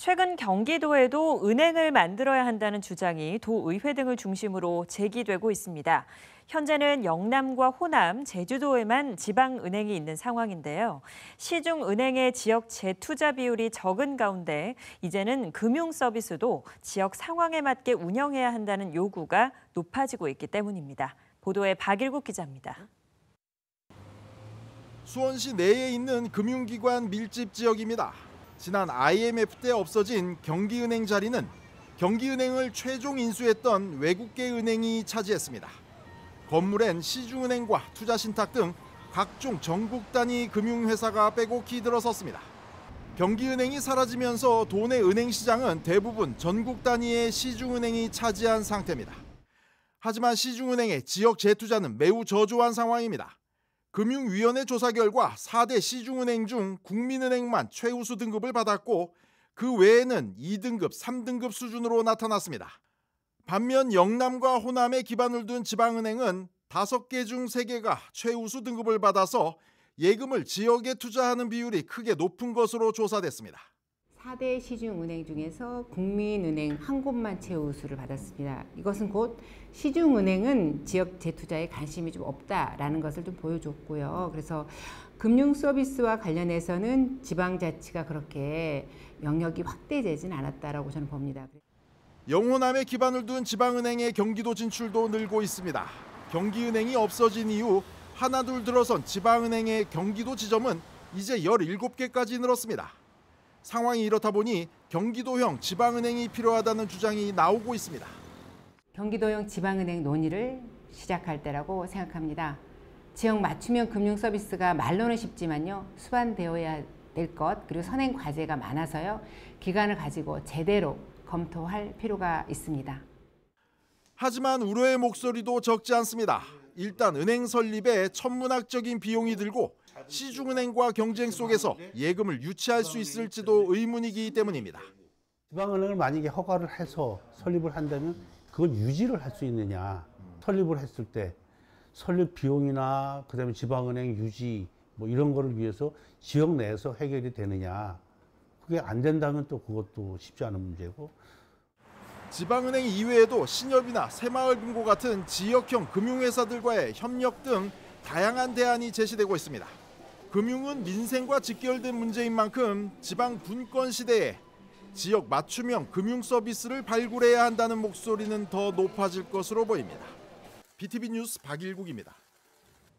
최근 경기도에도 은행을 만들어야 한다는 주장이 도의회 등을 중심으로 제기되고 있습니다. 현재는 영남과 호남, 제주도에만 지방은행이 있는 상황인데요. 시중은행의 지역 재투자 비율이 적은 가운데 이제는 금융 서비스도 지역 상황에 맞게 운영해야 한다는 요구가 높아지고 있기 때문입니다. 보도에 박일국 기자입니다. 수원시 내에 있는 금융기관 밀집 지역입니다. 지난 IMF 때 없어진 경기은행 자리는 경기은행을 최종 인수했던 외국계 은행이 차지했습니다. 건물엔 시중은행과 투자신탁 등 각종 전국 단위 금융회사가 빼곡히 들어섰습니다. 경기은행이 사라지면서 도내 은행시장은 대부분 전국 단위의 시중은행이 차지한 상태입니다. 하지만 시중은행의 지역 재투자는 매우 저조한 상황입니다. 금융위원회 조사 결과 4대 시중은행 중 국민은행만 최우수 등급을 받았고 그 외에는 2등급, 3등급 수준으로 나타났습니다. 반면 영남과 호남에 기반을 둔 지방은행은 5개 중 3개가 최우수 등급을 받아서 예금을 지역에 투자하는 비율이 크게 높은 것으로 조사됐습니다. 4대 시중은행 중에서 국민은행 한 곳만 최우수를 받았습니다. 이것은 곧 시중은행은 지역 재투자에 관심이 좀 없다라는 것을 좀 보여줬고요. 그래서 금융 서비스와 관련해서는 지방자치가 그렇게 영역이 확대되진 않았다라고 저는 봅니다. 영호남에 기반을 둔 지방은행의 경기도 진출도 늘고 있습니다. 경기은행이 없어진 이후 하나둘 들어선 지방은행의 경기도 지점은 이제 17개까지 늘었습니다. 상황이 이렇다 보니 경기도형 지방은행이 필요하다는 주장이 나오고 있습니다. 경기도형 지방은행 논의를 시작할 때라고 생각합니다. 지역 맞춤형 금융 서비스가 말로는 쉽지만요. 수반되어야 될 것, 그리고 선행 과제가 많아서요. 기간을 가지고 제대로 검토할 필요가 있습니다. 하지만 우려의 목소리도 적지 않습니다. 일단 은행 설립에 천문학적인 비용이 들고 시중은행과 경쟁 속에서 예금을 유치할 수 있을지도 의문이기 때문입니다. 지방은행을 만약에 허가를 해서 설립을 한다면 그걸 유지를 할 수 있느냐. 설립을 했을 때 설립 비용이나 그다음에 지방은행 유지 뭐 이런 거를 위해서 지역 내에서 해결이 되느냐. 그게 안 된다면 또 그것도 쉽지 않은 문제고. 지방은행 이외에도 신협이나 새마을금고 같은 지역형 금융회사들과의 협력 등 다양한 대안이 제시되고 있습니다. 금융은 민생과 직결된 문제인 만큼 지방 분권 시대에 지역 맞춤형 금융 서비스를 발굴해야 한다는 목소리는 더 높아질 것으로 보입니다. BTV 뉴스 박일국입니다.